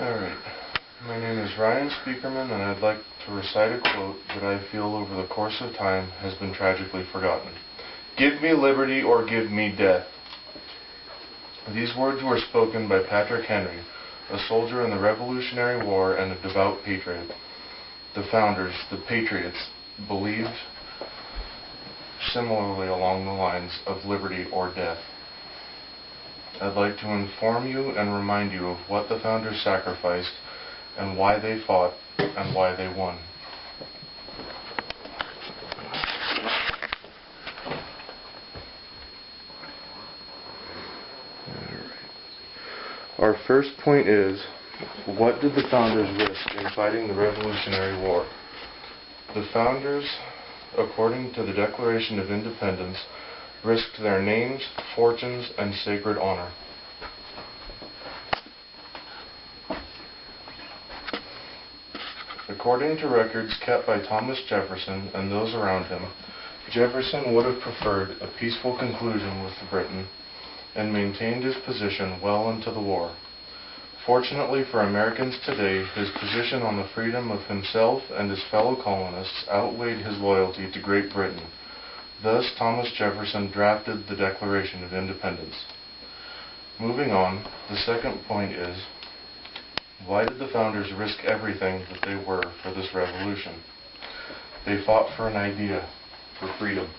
Alright, my name is Ryan Speakerman, and I'd like to recite a quote that I feel over the course of time has been tragically forgotten. Give me liberty or give me death. These words were spoken by Patrick Henry, a soldier in the Revolutionary War and a devout patriot. The founders, the patriots, believed similarly along the lines of liberty or death. I'd like to inform you and remind you of what the founders sacrificed and why they fought and why they won. Our first point is, what did the founders risk in fighting the Revolutionary War? The founders, according to the Declaration of Independence, risked their names, fortunes, and sacred honor. According to records kept by Thomas Jefferson and those around him, Jefferson would have preferred a peaceful conclusion with Britain and maintained his position well into the war. Fortunately for Americans today, his position on the freedom of himself and his fellow colonists outweighed his loyalty to Great Britain. Thus, Thomas Jefferson drafted the Declaration of Independence. Moving on, the second point is, why did the founders risk everything that they were for this revolution? They fought for an idea, for freedom.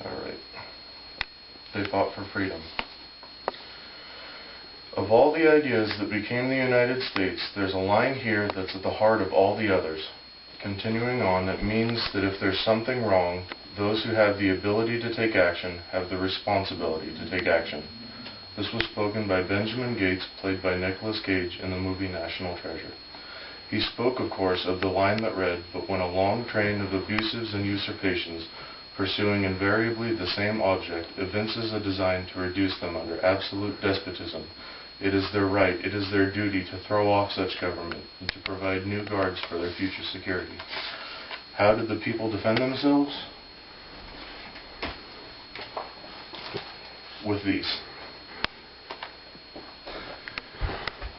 Alright. They fought for freedom. Of all the ideas that became the United States, there's a line here that's at the heart of all the others. Continuing on, it means that if there's something wrong, those who have the ability to take action have the responsibility to take action. This was spoken by Benjamin Gates, played by Nicolas Cage in the movie National Treasure. He spoke, of course, of the line that read, "But when a long train of abuses and usurpations, pursuing invariably the same object, evinces a design to reduce them under absolute despotism, it is their right, it is their duty to throw off such government and to provide new guards for their future security." How did the people defend themselves? With these,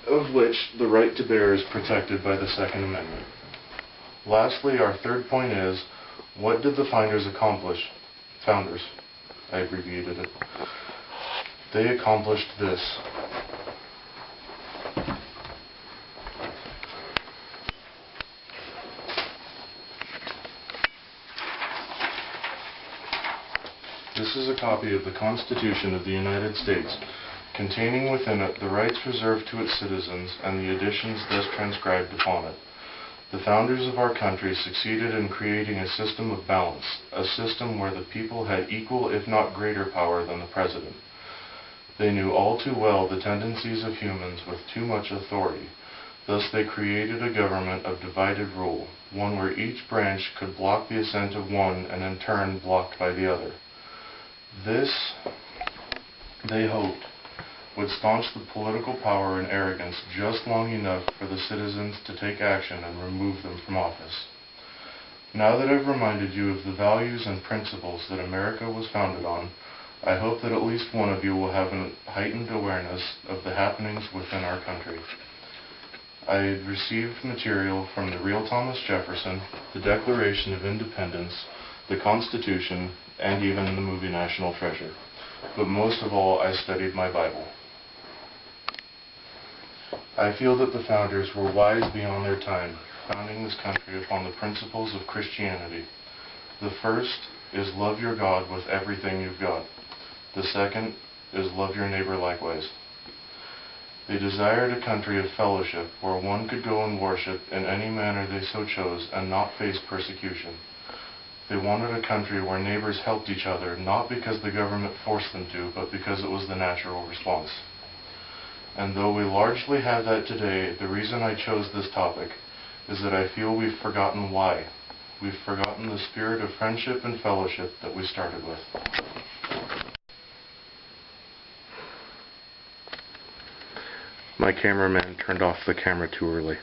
of which the right to bear is protected by the Second Amendment. Lastly, our third point is, what did the founders accomplish? Founders, I abbreviated it. They accomplished this. This is a copy of the Constitution of the United States, containing within it the rights reserved to its citizens and the additions thus transcribed upon it. The founders of our country succeeded in creating a system of balance, a system where the people had equal if not greater power than the president. They knew all too well the tendencies of humans with too much authority. Thus they created a government of divided rule, one where each branch could block the assent of one and in turn blocked by the other. This, they hoped, would staunch the political power and arrogance just long enough for the citizens to take action and remove them from office. Now that I've reminded you of the values and principles that America was founded on, I hope that at least one of you will have a heightened awareness of the happenings within our country. I received material from the real Thomas Jefferson, the Declaration of Independence, the Constitution, and even the movie National Treasure. But most of all, I studied my Bible. I feel that the founders were wise beyond their time, founding this country upon the principles of Christianity. The first is love your God with everything you've got. The second is love your neighbor likewise. They desired a country of fellowship where one could go and worship in any manner they so chose and not face persecution. They wanted a country where neighbors helped each other, not because the government forced them to, but because it was the natural response. And though we largely have that today, the reason I chose this topic is that I feel we've forgotten why. We've forgotten the spirit of friendship and fellowship that we started with. My cameraman turned off the camera too early.